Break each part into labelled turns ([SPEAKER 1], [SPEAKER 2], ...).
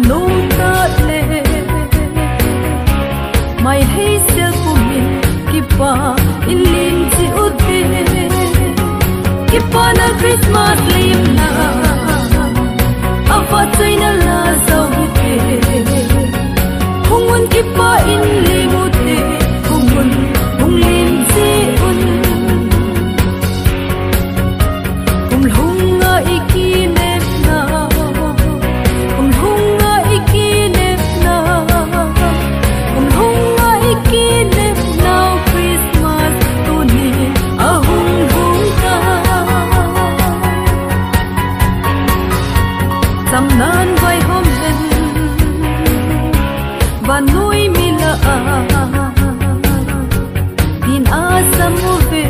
[SPEAKER 1] nung ta le mai hay se kumi kipa in lim chi uti kipa na Christmas lim na afa china la so uti hungun kipa in lim uti hungun hung lim chi un hunga ikine na hunga ikine na hunga ikine na Christmas tuni ahung hunga samnan vai hom hen vanui mila bin asamuve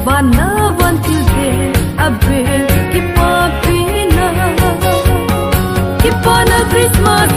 [SPEAKER 1] vana vantilde abe kipa pina kipa na Christmas